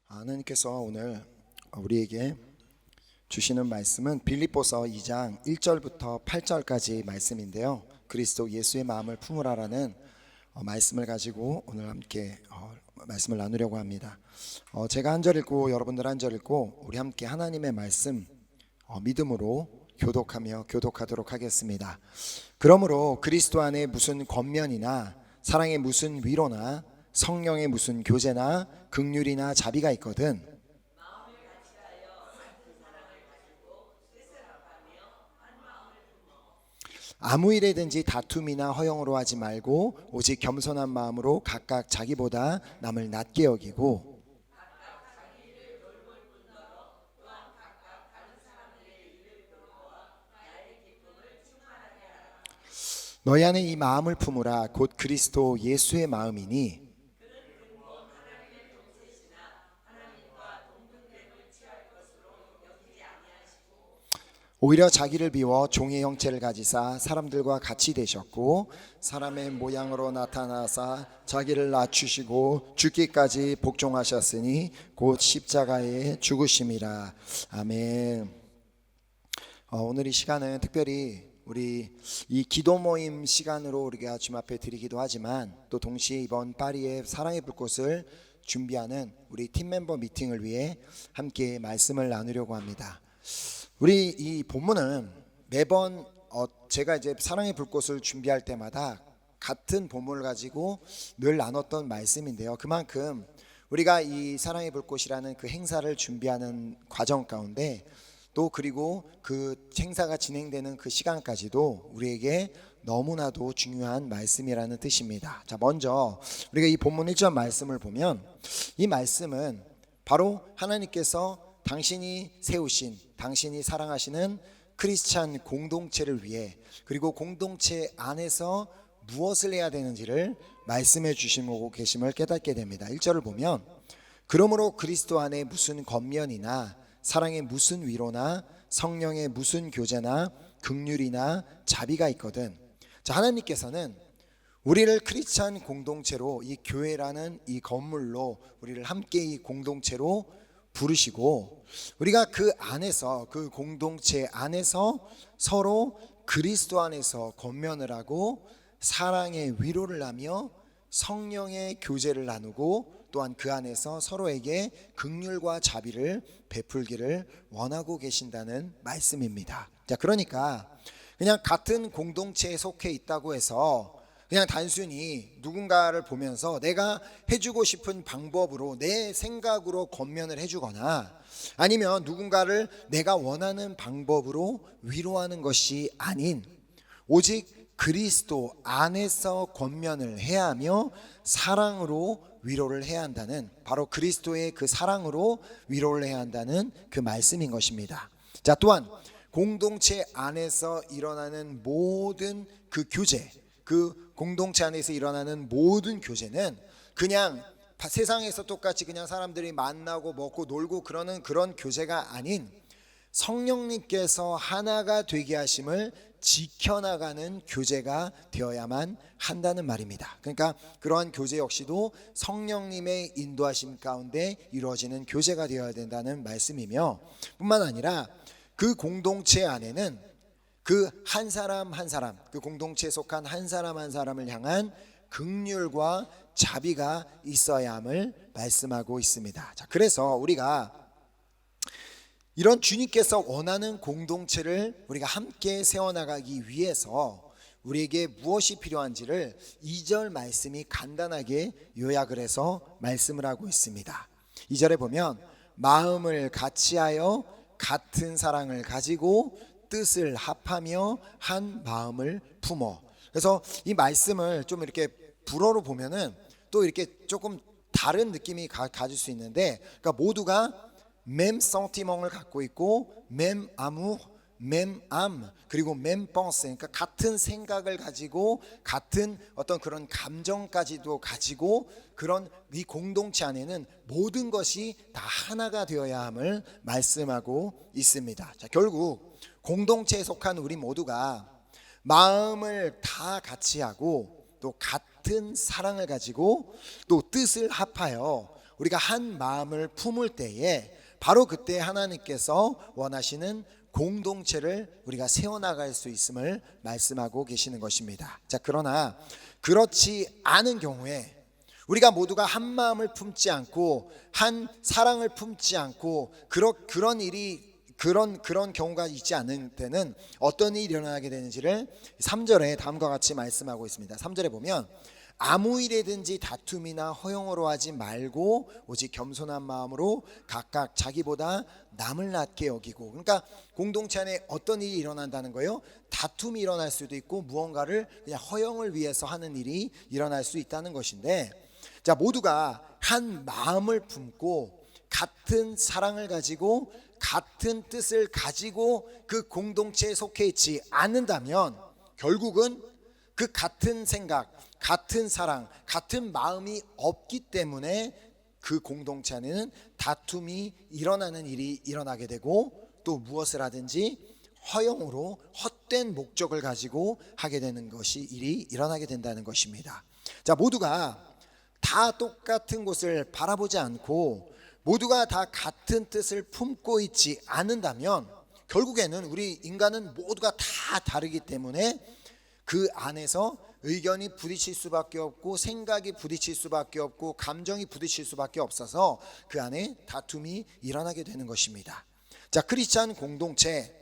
하나님께서 오늘 우리에게 주시는 말씀은 빌립보서 2장 1절부터 8절까지 말씀인데요. 그리스도 예수의 마음을 품으라라는 말씀을 가지고 오늘 함께 말씀을 나누려고 합니다. 제가 한 절 읽고 여러분들 한 절 읽고 우리 함께 하나님의 말씀 믿음으로 교독하도록 하겠습니다. 그러므로 그리스도 안에 무슨 권면이나 사랑의 무슨 위로나 성령의 무슨 교제나 긍휼이나 자비가 있거든 아무 일에든지 다툼이나 허영으로 하지 말고 오직 겸손한 마음으로 각각 자기보다 남을 낮게 여기고 너희 안에 이 마음을 품으라. 곧 그리스도 예수의 마음이니 오히려 자기를 비워 종의 형체를 가지사 사람들과 같이 되셨고 사람의 모양으로 나타나사 자기를 낮추시고 죽기까지 복종하셨으니 곧 십자가에 죽으심이라. 아멘. 오늘 이 시간은 특별히 우리 이 기도 모임 시간으로 우리가 주님 앞에 드리기도 하지만 또 동시에 이번 파리의 사랑의 불꽃을 준비하는 우리 팀 멤버 미팅을 위해 함께 말씀을 나누려고 합니다. 우리 이 본문은 매번 제가 이제 사랑의 불꽃을 준비할 때마다 같은 본문을 가지고 늘 나눴던 말씀인데요. 그만큼 우리가 이 사랑의 불꽃이라는 그 행사를 준비하는 과정 가운데 또 그리고 그 행사가 진행되는 그 시간까지도 우리에게 너무나도 중요한 말씀이라는 뜻입니다. 자, 먼저 우리가 이 본문 1절 말씀을 보면 이 말씀은 바로 하나님께서 당신이 세우신, 당신이 사랑하시는 크리스찬 공동체를 위해 그리고 공동체 안에서 무엇을 해야 되는지를 말씀해 주시고 계심을 깨닫게 됩니다. 1절을 보면 그러므로 그리스도 안에 무슨 권면이나 사랑의 무슨 위로나 성령의 무슨 교제나 긍휼이나 자비가 있거든. 자, 하나님께서는 우리를 크리스찬 공동체로 이 교회라는 이 건물로 우리를 함께 이 공동체로 부르시고 우리가 그 안에서 그 공동체 안에서 서로 그리스도 안에서 권면을 하고 사랑의 위로를 하며 성령의 교제를 나누고 또한 그 안에서 서로에게 긍휼과 자비를 베풀기를 원하고 계신다는 말씀입니다. 자, 그러니까 그냥 같은 공동체에 속해 있다고 해서 그냥 단순히 누군가를 보면서 내가 해주고 싶은 방법으로 내 생각으로 권면을 해주거나 아니면 누군가를 내가 원하는 방법으로 위로하는 것이 아닌 오직 그리스도 안에서 권면을 해야 하며 사랑으로 위로를 해야 한다는 바로 그리스도의 그 사랑으로 위로를 해야 한다는 그 말씀인 것입니다. 자, 또한 공동체 안에서 일어나는 모든 그 교제, 그 공동체 안에서 일어나는 모든 교제는 그냥 세상에서 똑같이 그냥 사람들이 만나고 먹고 놀고 그러는 그런 교제가 아닌 성령님께서 하나가 되게 하심을 지켜나가는 교제가 되어야만 한다는 말입니다. 그러니까 그러한 교제 역시도 성령님의 인도하심 가운데 이루어지는 교제가 되어야 된다는 말씀이며 뿐만 아니라 그 공동체 안에는 그 한 사람 한 사람, 그 공동체에 속한 한 사람 한 사람을 향한 긍휼과 자비가 있어야 함을 말씀하고 있습니다. 자, 그래서 우리가 이런 주님께서 원하는 공동체를 우리가 함께 세워나가기 위해서 우리에게 무엇이 필요한지를 2절 말씀이 간단하게 요약을 해서 말씀을 하고 있습니다. 2절에 보면 마음을 같이하여 같은 사랑을 가지고 뜻을 합하며 한 마음을 품어. 그래서 이 말씀을 좀 이렇게 불어로 보면은 또 이렇게 조금 다른 느낌이 가질 수 있는데, 그러니까 모두가 맴 sentiment을 갖고 있고 맴 amour, 맴 âme 그리고 맴 pensée, 그러니까 같은 생각을 가지고 같은 어떤 그런 감정까지도 가지고 그런 이 공동체 안에는 모든 것이 다 하나가 되어야 함을 말씀하고 있습니다. 자, 결국 공동체에 속한 우리 모두가 마음을 다 같이 하고 또 같은 사랑을 가지고 또 뜻을 합하여 우리가 한 마음을 품을 때에 바로 그때 하나님께서 원하시는 공동체를 우리가 세워나갈 수 있음을 말씀하고 계시는 것입니다. 자, 그러나 그렇지 않은 경우에 우리가 모두가 한 마음을 품지 않고 한 사랑을 품지 않고 그런 경우가 있지 않은 때는 어떤 일이 일어나게 되는지를 3절에 다음과 같이 말씀하고 있습니다. 3절에 보면 아무 일에든지 다툼이나 허용으로 하지 말고 오직 겸손한 마음으로 각각 자기보다 남을 낮게 여기고. 그러니까 공동체 안에 어떤 일이 일어난다는 거예요? 다툼이 일어날 수도 있고 무언가를 그냥 허용을 위해서 하는 일이 일어날 수 있다는 것인데, 자, 모두가 한 마음을 품고 같은 사랑을 가지고 같은 뜻을 가지고 그 공동체에 속해 있지 않는다면 결국은 그 같은 생각, 같은 사랑, 같은 마음이 없기 때문에 그 공동체 안에는 다툼이 일어나는 일이 일어나게 되고, 또 무엇을 하든지 허용으로 헛된 목적을 가지고 하게 되는 것이 일이 일어나게 된다는 것입니다. 자, 모두가 다 똑같은 곳을 바라보지 않고 모두가 다 같은 뜻을 품고 있지 않는다면 결국에는 우리 인간은 모두가 다 다르기 때문에 그 안에서 의견이 부딪힐 수밖에 없고 생각이 부딪힐 수밖에 없고 감정이 부딪힐 수밖에 없어서 그 안에 다툼이 일어나게 되는 것입니다. 자, 크리스찬 공동체,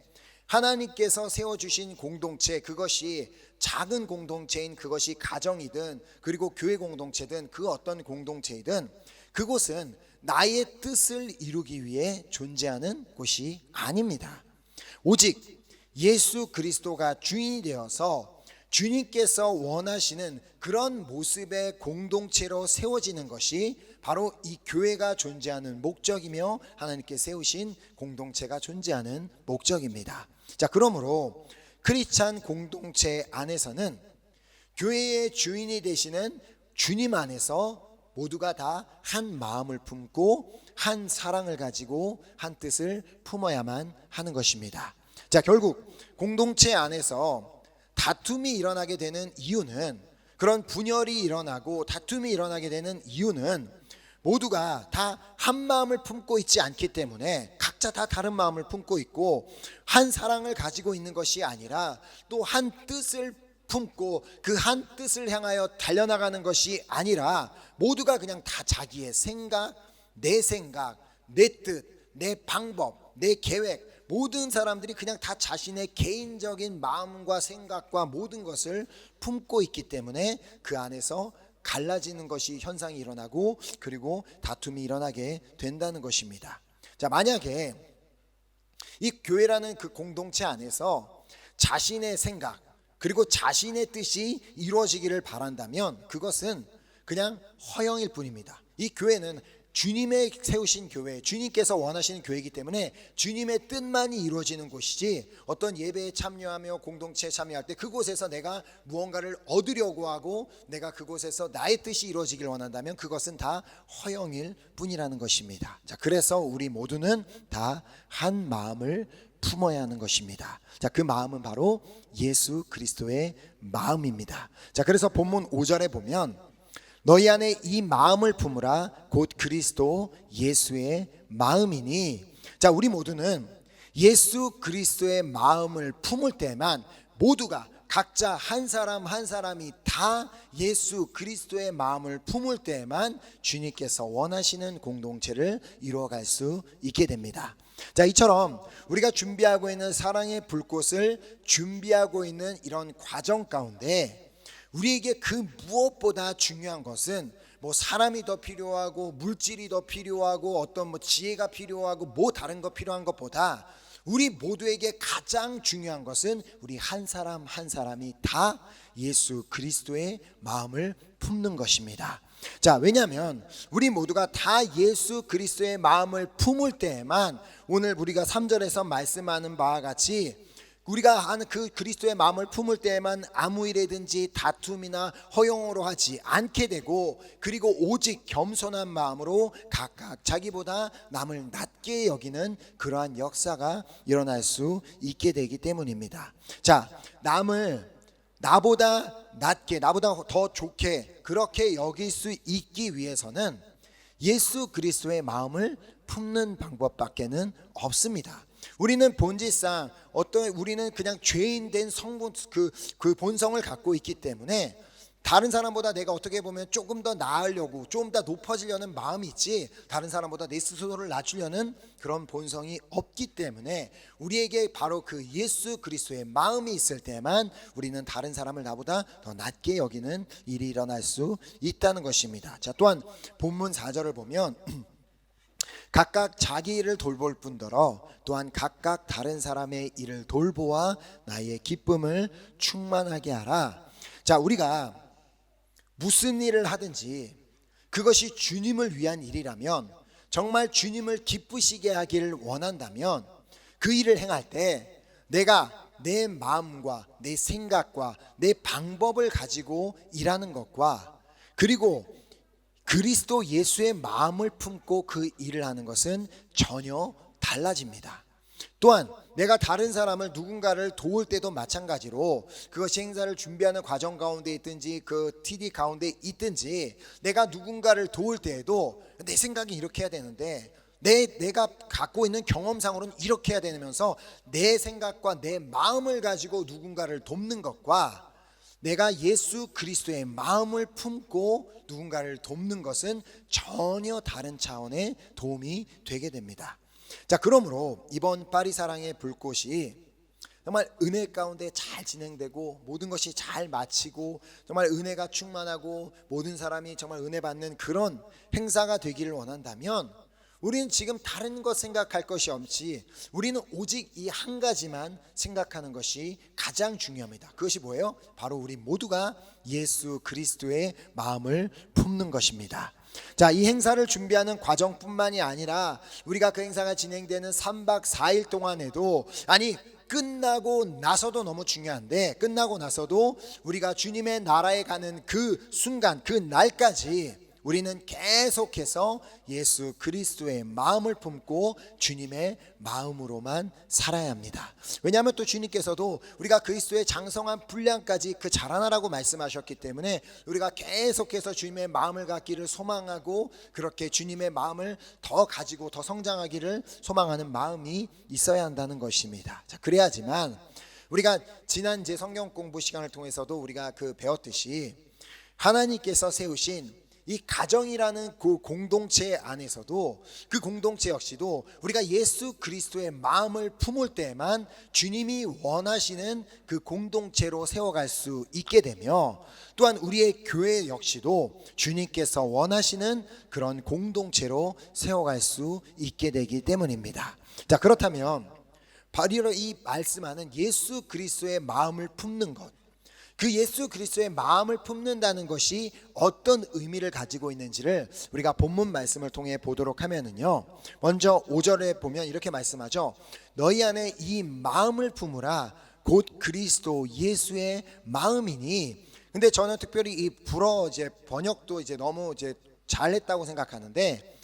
하나님께서 세워주신 공동체, 그것이 작은 공동체인 그것이 가정이든 그리고 교회 공동체든 그 어떤 공동체이든 그곳은 나의 뜻을 이루기 위해 존재하는 곳이 아닙니다. 오직 예수 그리스도가 주인이 되어서 주님께서 원하시는 그런 모습의 공동체로 세워지는 것이 바로 이 교회가 존재하는 목적이며 하나님께 세우신 공동체가 존재하는 목적입니다. 자, 그러므로 크리스찬 공동체 안에서는 교회의 주인이 되시는 주님 안에서 모두가 다 한 마음을 품고 한 사랑을 가지고 한 뜻을 품어야만 하는 것입니다. 자, 결국 공동체 안에서 다툼이 일어나게 되는 이유는, 그런 분열이 일어나고 다툼이 일어나게 되는 이유는 모두가 다 한 마음을 품고 있지 않기 때문에, 각자 다 다른 마음을 품고 있고 한 사랑을 가지고 있는 것이 아니라 또 한 뜻을 품고 그 한 뜻을 향하여 달려나가는 것이 아니라 모두가 그냥 다 자기의 생각, 내 뜻, 내 방법, 내 계획, 모든 사람들이 그냥 다 자신의 개인적인 마음과 생각과 모든 것을 품고 있기 때문에 그 안에서 갈라지는 것이 현상이 일어나고 그리고 다툼이 일어나게 된다는 것입니다. 자, 만약에 이 교회라는 그 공동체 안에서 자신의 생각 그리고 자신의 뜻이 이루어지기를 바란다면 그것은 그냥 허영일 뿐입니다. 이 교회는 주님의 세우신 교회, 주님께서 원하시는 교회이기 때문에 주님의 뜻만이 이루어지는 곳이지, 어떤 예배에 참여하며 공동체에 참여할 때 그곳에서 내가 무언가를 얻으려고 하고 내가 그곳에서 나의 뜻이 이루어지길 원한다면 그것은 다 허영일 뿐이라는 것입니다. 자, 그래서 우리 모두는 다 한 마음을 품어야 하는 것입니다. 자, 그 마음은 바로 예수 그리스도의 마음입니다. 자, 그래서 본문 5절에 보면 너희 안에 이 마음을 품으라 곧 그리스도 예수의 마음이니. 자, 우리 모두는 예수 그리스도의 마음을 품을 때만, 모두가 각자 한 사람 한 사람이 다 예수 그리스도의 마음을 품을 때만 주님께서 원하시는 공동체를 이루어갈 수 있게 됩니다. 자, 이처럼 우리가 준비하고 있는 사랑의 불꽃을 준비하고 있는 이런 과정 가운데 우리에게 그 무엇보다 중요한 것은 뭐 사람이 더 필요하고 물질이 더 필요하고 어떤 뭐 지혜가 필요하고 뭐 다른 거 필요한 것보다 우리 모두에게 가장 중요한 것은 우리 한 사람 한 사람이 다 예수 그리스도의 마음을 품는 것입니다. 자, 왜냐하면 우리 모두가 다 예수 그리스도의 마음을 품을 때에만 오늘 우리가 3절에서 말씀하는 바와 같이 우리가 하는 그 그리스도의 마음을 품을 때에만 아무 일에든지 다툼이나 허용으로 하지 않게 되고, 그리고 오직 겸손한 마음으로 각각 자기보다 남을 낮게 여기는 그러한 역사가 일어날 수 있게 되기 때문입니다. 자, 남을 나보다 낮게, 나보다 더 좋게 그렇게 여길 수 있기 위해서는 예수 그리스도의 마음을 품는 방법밖에는 없습니다. 우리는 본질상 우리는 그냥 죄인 된 성분 그 본성을 갖고 있기 때문에 다른 사람보다 내가 어떻게 보면 조금 더 나으려고 좀 더 높아지려는 마음이 있지, 다른 사람보다 내 스스로를 낮추려는 그런 본성이 없기 때문에 우리에게 바로 그 예수 그리스도의 마음이 있을 때만 우리는 다른 사람을 나보다 더 낮게 여기는 일이 일어날 수 있다는 것입니다. 자, 또한 본문 4절을 보면 각각 자기 일을 돌볼 뿐더러 또한 각각 다른 사람의 일을 돌보아 나의 기쁨을 충만하게 하라. 자, 우리가 무슨 일을 하든지 그것이 주님을 위한 일이라면, 정말 주님을 기쁘시게 하기를 원한다면 그 일을 행할 때 내가 내 마음과 내 생각과 내 방법을 가지고 일하는 것과, 그리고 그리스도 예수의 마음을 품고 그 일을 하는 것은 전혀 달라집니다. 또한 내가 다른 사람을 누군가를 도울 때도 마찬가지로, 그것이 행사를 준비하는 과정 가운데 있든지 그 TD 가운데 있든지, 내가 누군가를 도울 때에도 내 생각이 이렇게 해야 되는데 내가 갖고 있는 경험상으로는 이렇게 해야 되면서 내 생각과 내 마음을 가지고 누군가를 돕는 것과, 내가 예수 그리스도의 마음을 품고 누군가를 돕는 것은 전혀 다른 차원의 도움이 되게 됩니다. 자, 그러므로 이번 파리 사랑의 불꽃이 정말 은혜 가운데 잘 진행되고 모든 것이 잘 마치고 정말 은혜가 충만하고 모든 사람이 정말 은혜 받는 그런 행사가 되기를 원한다면, 우리는 지금 다른 것 생각할 것이 없이 우리는 오직 이 한 가지만 생각하는 것이 가장 중요합니다. 그것이 뭐예요? 바로 우리 모두가 예수 그리스도의 마음을 품는 것입니다. 자, 이 행사를 준비하는 과정뿐만이 아니라 우리가 그 행사가 진행되는 3박 4일 동안에도, 아니 끝나고 나서도 너무 중요한데, 끝나고 나서도 우리가 주님의 나라에 가는 그 순간, 그 날까지 우리는 계속해서 예수 그리스도의 마음을 품고 주님의 마음으로만 살아야 합니다. 왜냐하면 또 주님께서도 우리가 그리스도의 장성한 분량까지 그 자라나라고 말씀하셨기 때문에 우리가 계속해서 주님의 마음을 갖기를 소망하고, 그렇게 주님의 마음을 더 가지고 더 성장하기를 소망하는 마음이 있어야 한다는 것입니다. 자, 그래야지만 우리가 지난 제 성경 공부 시간을 통해서도 우리가 그 배웠듯이 하나님께서 세우신 이 가정이라는 그 공동체 안에서도, 그 공동체 역시도 우리가 예수 그리스도의 마음을 품을 때만 주님이 원하시는 그 공동체로 세워갈 수 있게 되며, 또한 우리의 교회 역시도 주님께서 원하시는 그런 공동체로 세워갈 수 있게 되기 때문입니다. 자, 그렇다면 바로 이 말씀하는 예수 그리스도의 마음을 품는 것, 그 예수 그리스도의 마음을 품는다는 것이 어떤 의미를 가지고 있는지를 우리가 본문 말씀을 통해 보도록 하면은요, 먼저 5절에 보면 이렇게 말씀하죠. 너희 안에 이 마음을 품으라 곧 그리스도 예수의 마음이니. 근데 저는 특별히 이 불어 번역도 너무 잘했다고 생각하는데,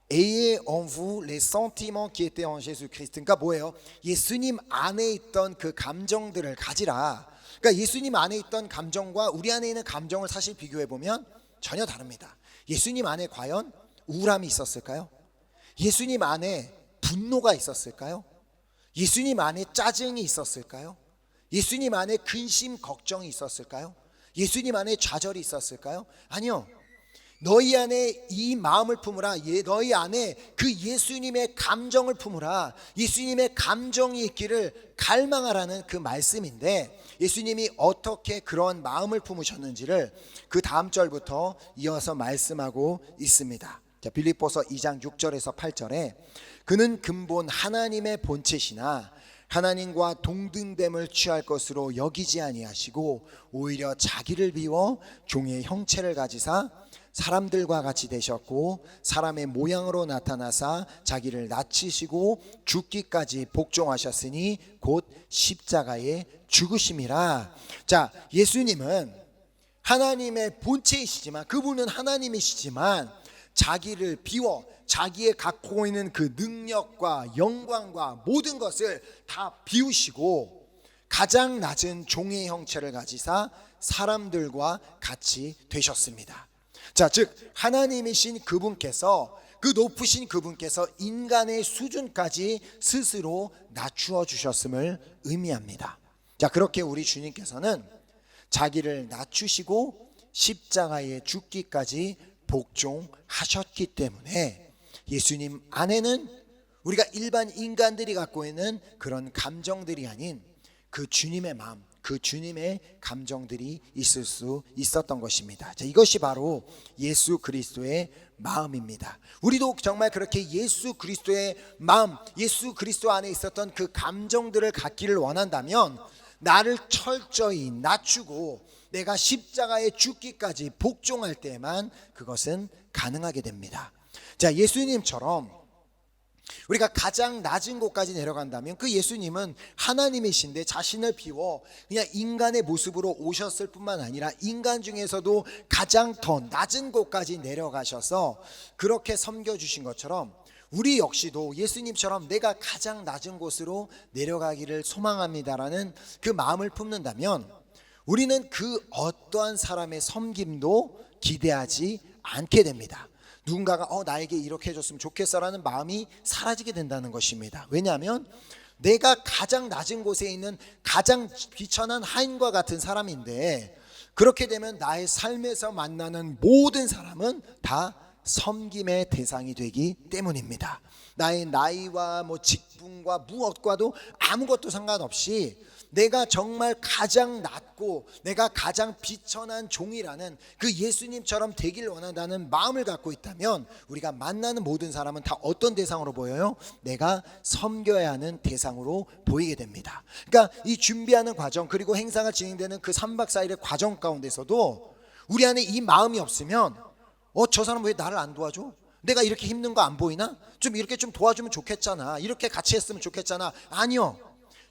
Ayez en vous les sentiments qui étaient en Jésus-Christ. 그러니까 뭐예요? 예수님 안에 있던 그 감정들을 가지라. 그러니까 예수님 안에 있던 감정과 우리 안에 있는 감정을 사실 비교해 보면 전혀 다릅니다. 예수님 안에 과연 우울함이 있었을까요? 예수님 안에 분노가 있었을까요? 예수님 안에 짜증이 있었을까요? 예수님 안에 근심 걱정이 있었을까요? 예수님 안에 좌절이 있었을까요? 아니요. 너희 안에 이 마음을 품으라. 너희 안에 그 예수님의 감정을 품으라. 예수님의 감정이 있기를 갈망하라는 그 말씀인데, 예수님이 어떻게 그런 마음을 품으셨는지를 그 다음 절부터 이어서 말씀하고 있습니다. 자, 빌립보서 2장 6절에서 8절에 그는 근본 하나님의 본체시나 하나님과 동등됨을 취할 것으로 여기지 아니하시고 오히려 자기를 비워 종의 형체를 가지사 사람들과 같이 되셨고 사람의 모양으로 나타나사 자기를 낮추시고 죽기까지 복종하셨으니 곧 십자가에 죽으심이라. 자, 예수님은 하나님의 본체이시지만, 그분은 하나님이시지만 자기를 비워 자기의 갖고 있는 그 능력과 영광과 모든 것을 다 비우시고 가장 낮은 종의 형체를 가지사 사람들과 같이 되셨습니다. 자, 즉 하나님이신 그분께서, 그 높으신 그분께서 인간의 수준까지 스스로 낮추어 주셨음을 의미합니다. 자, 그렇게 우리 주님께서는 자기를 낮추시고 십자가에 죽기까지 복종하셨기 때문에 예수님 안에는 우리가 일반 인간들이 갖고 있는 그런 감정들이 아닌 그 주님의 마음, 그 주님의 감정들이 있을 수 있었던 것입니다. 자, 이것이 바로 예수 그리스도의 마음입니다. 우리도 정말 그렇게 예수 그리스도의 마음, 예수 그리스도 안에 있었던 그 감정들을 갖기를 원한다면 나를 철저히 낮추고 내가 십자가에 죽기까지 복종할 때만 그것은 가능하게 됩니다. 자, 예수님처럼 우리가 가장 낮은 곳까지 내려간다면 그 예수님은 하나님이신데 자신을 비워 그냥 인간의 모습으로 오셨을 뿐만 아니라 인간 중에서도 가장 더 낮은 곳까지 내려가셔서 그렇게 섬겨주신 것처럼 우리 역시도 예수님처럼 내가 가장 낮은 곳으로 내려가기를 소망합니다라는 그 마음을 품는다면 우리는 그 어떠한 사람의 섬김도 기대하지 않게 됩니다. 누군가가 나에게 이렇게 해줬으면 좋겠어라는 마음이 사라지게 된다는 것입니다. 왜냐하면 내가 가장 낮은 곳에 있는 가장 비천한 하인과 같은 사람인데, 그렇게 되면 나의 삶에서 만나는 모든 사람은 다 섬김의 대상이 되기 때문입니다. 나의 나이와 직분과 무엇과도 아무것도 상관없이 내가 정말 가장 낮고 내가 가장 비천한 종이라는 그 예수님처럼 되길 원한다는 마음을 갖고 있다면 우리가 만나는 모든 사람은 다 어떤 대상으로 보여요? 내가 섬겨야 하는 대상으로 보이게 됩니다. 그러니까 이 준비하는 과정, 그리고 행사가 진행되는 그 3박 4일의 과정 가운데서도 우리 안에 이 마음이 없으면 저 사람 왜 나를 안 도와줘? 내가 이렇게 힘든 거 안 보이나? 좀 이렇게 좀 도와주면 좋겠잖아. 이렇게 같이 했으면 좋겠잖아. 아니요.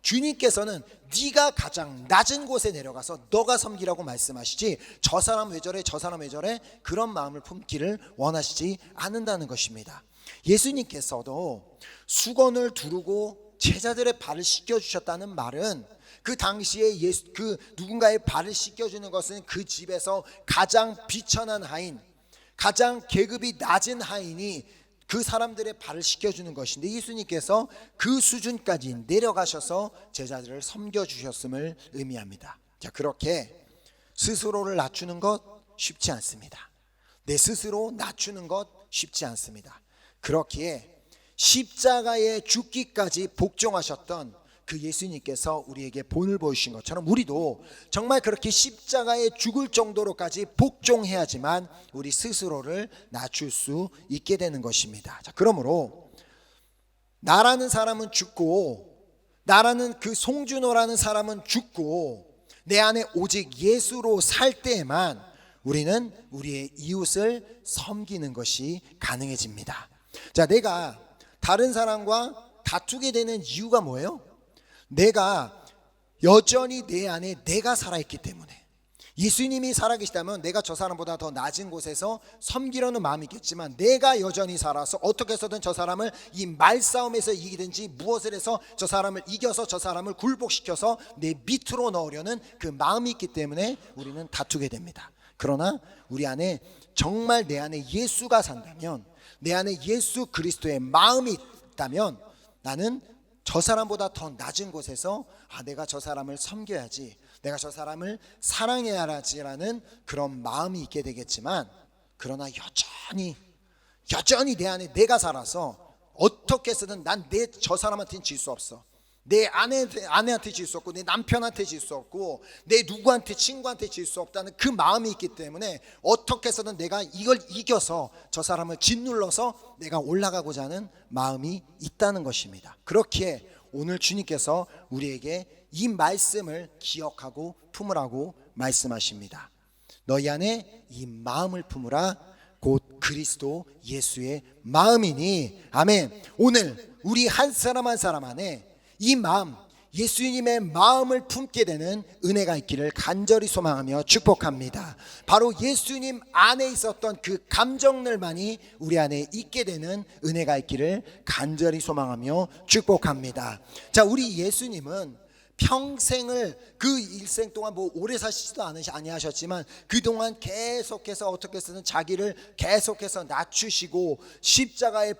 주님께서는 네가 가장 낮은 곳에 내려가서 너가 섬기라고 말씀하시지, 저 사람 왜 저래, 저 사람 왜 저래, 그런 마음을 품기를 원하시지 않는다는 것입니다. 예수님께서도 수건을 두르고 제자들의 발을 씻겨주셨다는 말은 그 당시에 그 누군가의 발을 씻겨주는 것은 그 집에서 가장 비천한 하인, 가장 계급이 낮은 하인이 그 사람들의 발을 씻겨주는 것인데, 예수님께서 그 수준까지 내려가셔서 제자들을 섬겨주셨음을 의미합니다. 자, 그렇게 스스로를 낮추는 것 쉽지 않습니다. 내 스스로 낮추는 것 쉽지 않습니다. 그렇기에 십자가에 죽기까지 복종하셨던 그 예수님께서 우리에게 본을 보이신 것처럼 우리도 정말 그렇게 십자가에 죽을 정도로까지 복종해야지만 우리 스스로를 낮출 수 있게 되는 것입니다. 자, 그러므로 나라는 사람은 죽고, 나라는 그 송준호라는 사람은 죽고, 내 안에 오직 예수로 살 때에만 우리는 우리의 이웃을 섬기는 것이 가능해집니다. 자, 내가 다른 사람과 다투게 되는 이유가 뭐예요? 내가 여전히 내 안에 내가 살아있기 때문에. 예수님이 살아계시다면 내가 저 사람보다 더 낮은 곳에서 섬기려는 마음이 있겠지만, 내가 여전히 살아서 어떻게 해서든 저 사람을 이 말싸움에서 이기든지 무엇을 해서 저 사람을 이겨서 저 사람을 굴복시켜서 내 밑으로 넣으려는 그 마음이 있기 때문에 우리는 다투게 됩니다. 그러나 우리 안에 정말 내 안에 예수가 산다면, 내 안에 예수 그리스도의 마음이 있다면 나는 저 사람보다 더 낮은 곳에서 내가 저 사람을 섬겨야지, 내가 저 사람을 사랑해야지라는 그런 마음이 있게 되겠지만, 그러나 여전히 내 안에 내가 살아서 어떻게 해서든 난 저 사람한테는 질 수 없어, 내 아내한테 질 수 없고, 내 남편한테 질 수 없고, 내 누구한테, 친구한테 질 수 없다는 그 마음이 있기 때문에 어떻게 해서든 내가 이걸 이겨서 저 사람을 짓눌러서 내가 올라가고자 하는 마음이 있다는 것입니다. 그렇기에 오늘 주님께서 우리에게 이 말씀을 기억하고 품으라고 말씀하십니다. 너희 안에 이 마음을 품으라, 곧 그리스도 예수의 마음이니. 아멘. 오늘 우리 한 사람 한 사람 안에 이 마음, 예수님의 마음을 품게 되는 은혜가 있기를 간절히 소망하며 축복합니다. 바로 예수님 안에 있었던 그 감정들만이 우리 안에 있게 되는 은혜가 있기를 간절히 소망하며 축복합니다. 자, 우리 예수님은 평생을 그 일생 동안 뭐 오래 사시지도 아니하셨지만 그동안 계속해서 어떻게 해서든 자기를 계속해서 낮추시고 십자가에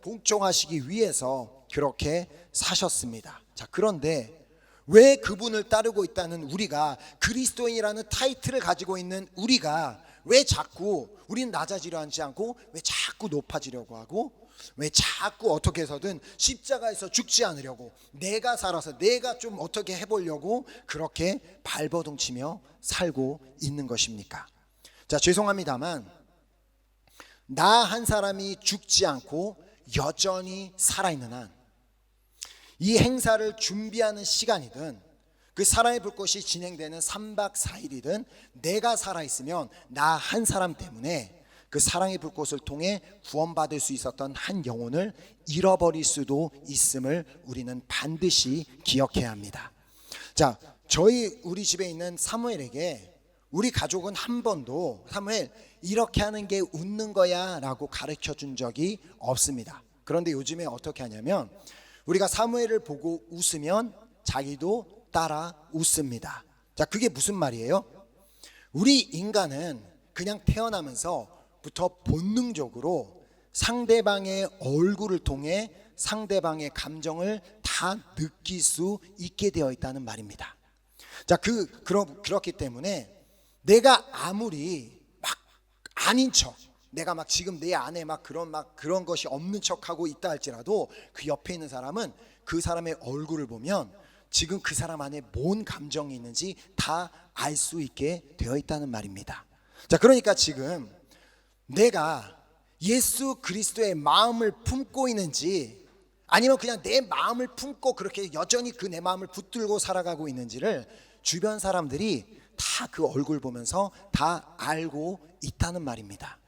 복종하시기 위해서 그렇게 사셨습니다. 자, 그런데 왜 그분을 따르고 있다는 우리가, 그리스도인이라는 타이틀을 가지고 있는 우리가 왜 자꾸 우리는 낮아지려 하지 않고 왜 자꾸 높아지려고 하고, 왜 자꾸 어떻게 해서든 십자가에서 죽지 않으려고, 내가 살아서 내가 좀 어떻게 해보려고 그렇게 발버둥치며 살고 있는 것입니까? 자, 죄송합니다만 나 한 사람이 죽지 않고 여전히 살아있는 한, 이 행사를 준비하는 시간이든 그 사랑의 불꽃이 진행되는 3박 4일이든 내가 살아있으면 나 한 사람 때문에 그 사랑의 불꽃을 통해 구원받을 수 있었던 한 영혼을 잃어버릴 수도 있음을 우리는 반드시 기억해야 합니다. 자, 우리 집에 있는 사무엘에게 우리 가족은 한 번도 사무엘 이렇게 하는 게 웃는 거야 라고 가르쳐 준 적이 없습니다. 그런데 요즘에 어떻게 하냐면 우리가 사무엘을 보고 웃으면 자기도 따라 웃습니다. 자, 그게 무슨 말이에요? 우리 인간은 그냥 태어나면서부터 본능적으로 상대방의 얼굴을 통해 상대방의 감정을 다 느낄 수 있게 되어 있다는 말입니다. 자, 그렇기 때문에 내가 아무리 막 아닌 척, 내가 막 지금 내 안에 그런 것이 없는 척하고 있다 할지라도 그 옆에 있는 사람은 그 사람의 얼굴을 보면 지금 그 사람 안에 뭔 감정이 있는지 다 알 수 있게 되어 있다는 말입니다. 자, 그러니까 지금 내가 예수 그리스도의 마음을 품고 있는지 아니면 그냥 내 마음을 품고 그렇게 여전히 그 내 마음을 붙들고 살아가고 있는지를 주변 사람들이 다 그 얼굴 보면서 다 알고 있다는 말입니다.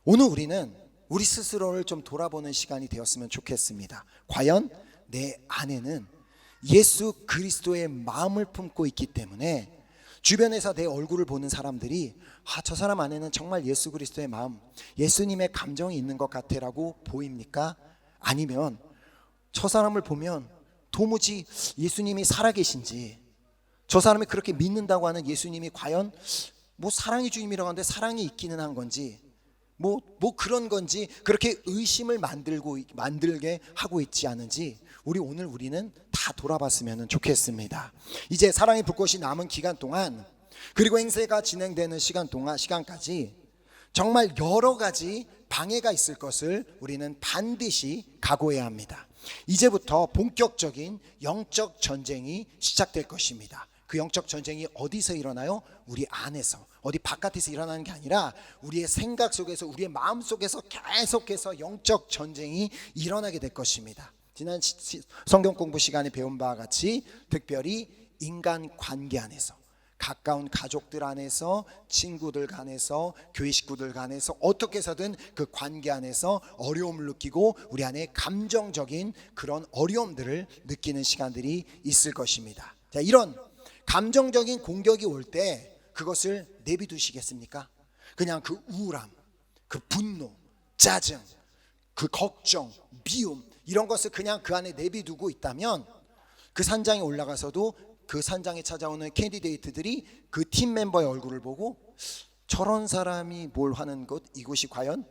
오늘 우리는 우리 스스로를 좀 돌아보는 시간이 되었으면 좋겠습니다. 과연 내 안에는 예수 그리스도의 마음을 품고 있기 때문에 주변에서 내 얼굴을 보는 사람들이 저 사람 안에는 정말 예수 그리스도의 마음, 예수님의 감정이 있는 것 같아라고 보입니까? 아니면 저 사람을 보면 도무지 예수님이 살아계신지, 저 사람이 그렇게 믿는다고 하는 예수님이 과연 뭐 사랑의 주님이라고 하는데 사랑이 있기는 한 건지 뭐 그런 건지 그렇게 의심을 만들게 하고 있지 않은지 우리는 다 돌아봤으면 좋겠습니다. 이제 사랑의 불꽃이 남은 기간 동안, 그리고 행세가 진행되는 시간까지 정말 여러 가지 방해가 있을 것을 우리는 반드시 각오해야 합니다. 이제부터 본격적인 영적 전쟁이 시작될 것입니다. 그 영적 전쟁이 어디서 일어나요? 우리 안에서, 어디 바깥에서 일어나는 게 아니라 우리의 생각 속에서, 우리의 마음 속에서 계속해서 영적 전쟁이 일어나게 될 것입니다. 지난 성경 공부 시간에 배운 바와 같이 특별히 인간 관계 안에서, 가까운 가족들 안에서, 친구들 간에서, 교회 식구들 간에서 어떻게 해서든 그 관계 안에서 어려움을 느끼고 우리 안에 감정적인 그런 어려움들을 느끼는 시간들이 있을 것입니다. 자, 이런 감정적인 공격이 올 때 그것을 내비두시겠습니까? 그냥 그 우울함, 그 분노, 짜증, 그 걱정, 미움, 이런 것을 그냥 그 안에 내비두고 있다면 그 산장에 올라가서도 그 산장에 찾아오는 캔디데이트들이 그 팀 멤버의 얼굴을 보고 저런 사람이 뭘 하는 것, 이곳이 과연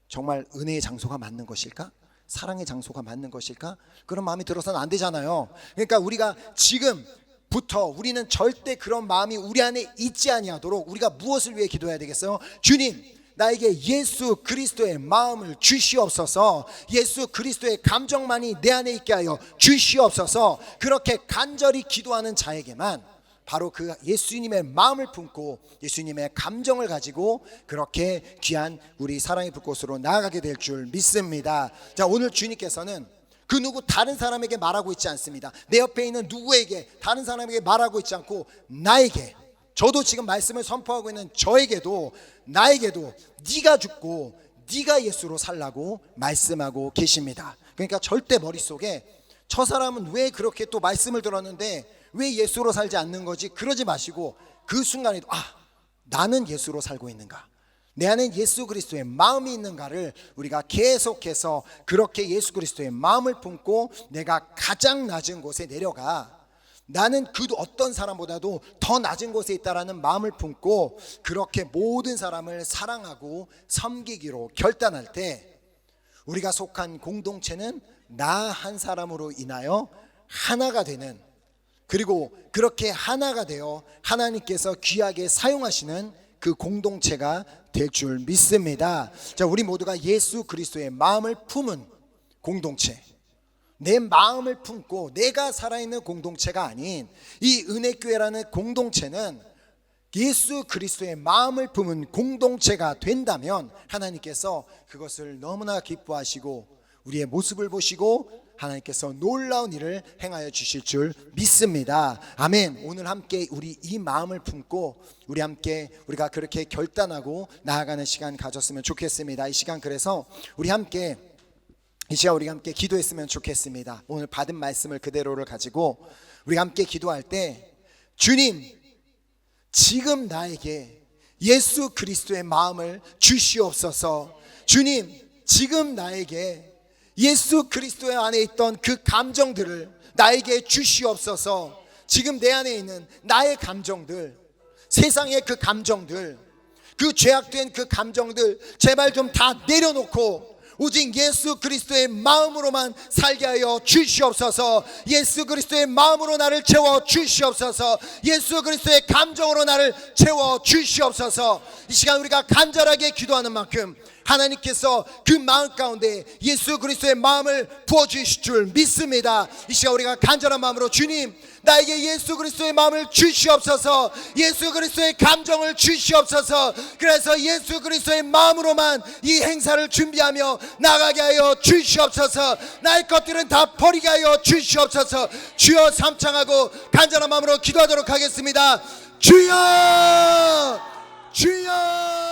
정말 은혜의 장소가 맞는 것일까? 사랑의 장소가 맞는 것일까? 그런 마음이 들어서는 안 되잖아요. 그러니까 우리가 지금부터 우리는 절대 그런 마음이 우리 안에 있지 아니하도록 우리가 무엇을 위해 기도해야 되겠어요? 주님, 나에게 예수 그리스도의 마음을 주시옵소서, 예수 그리스도의 감정만이 내 안에 있게 하여 주시옵소서. 그렇게 간절히 기도하는 자에게만 바로 그 예수님의 마음을 품고 예수님의 감정을 가지고 그렇게 귀한 우리 사랑의 불꽃으로 나아가게 될 줄 믿습니다. 자, 오늘 주님께서는 그 누구 다른 사람에게 말하고 있지 않습니다. 내 옆에 있는 누구에게, 다른 사람에게 말하고 있지 않고 나에게, 저도 지금 말씀을 선포하고 있는 저에게도, 나에게도 네가 죽고 네가 예수로 살라고 말씀하고 계십니다. 그러니까 절대 머릿속에 저 사람은 왜 그렇게 또 말씀을 들었는데 왜 예수로 살지 않는 거지, 그러지 마시고 그 순간에도 나는 예수로 살고 있는가, 내 안에 예수 그리스도의 마음이 있는가를 우리가 계속해서 그렇게 예수 그리스도의 마음을 품고 내가 가장 낮은 곳에 내려가 나는 그 어떤 사람보다도 더 낮은 곳에 있다라는 마음을 품고 그렇게 모든 사람을 사랑하고 섬기기로 결단할 때 우리가 속한 공동체는 나 한 사람으로 인하여 하나가 되는, 그리고 그렇게 하나가 되어 하나님께서 귀하게 사용하시는 그 공동체가 될 줄 믿습니다. 자, 우리 모두가 예수 그리스도의 마음을 품은 공동체, 내 마음을 품고 내가 살아있는 공동체가 아닌 이 은혜교회라는 공동체는 예수 그리스도의 마음을 품은 공동체가 된다면 하나님께서 그것을 너무나 기뻐하시고 우리의 모습을 보시고 하나님께서 놀라운 일을 행하여 주실 줄 믿습니다. 아멘. 오늘 함께 우리 이 마음을 품고 우리 함께 우리가 그렇게 결단하고 나아가는 시간 가졌으면 좋겠습니다. 이 시간 그래서 우리 함께 기도했으면 좋겠습니다. 오늘 받은 말씀을 그대로를 가지고 우리 함께 기도할 때, 주님, 지금 나에게 예수 그리스도의 마음을 주시옵소서. 주님, 지금 나에게 예수 그리스도의 안에 있던 그 감정들을 나에게 주시옵소서. 지금 내 안에 있는 나의 감정들, 세상의 그 감정들, 그 죄악된 그 감정들 제발 좀 다 내려놓고 오직 예수 그리스도의 마음으로만 살게 하여 주시옵소서. 예수 그리스도의 마음으로 나를 채워 주시옵소서. 예수 그리스도의 감정으로 나를 채워 주시옵소서. 이 시간 우리가 간절하게 기도하는 만큼 하나님께서 그 마음 가운데 예수 그리스도의 마음을 부어주실 줄 믿습니다. 이 시간 우리가 간절한 마음으로, 주님, 나에게 예수 그리스도의 마음을 주시옵소서. 예수 그리스도의 감정을 주시옵소서. 그래서 예수 그리스도의 마음으로만 이 행사를 준비하며 나가게 하여 주시옵소서. 나의 것들은 다 버리게 하여 주시옵소서. 주여, 삼창하고 간절한 마음으로 기도하도록 하겠습니다. 주여, 주여.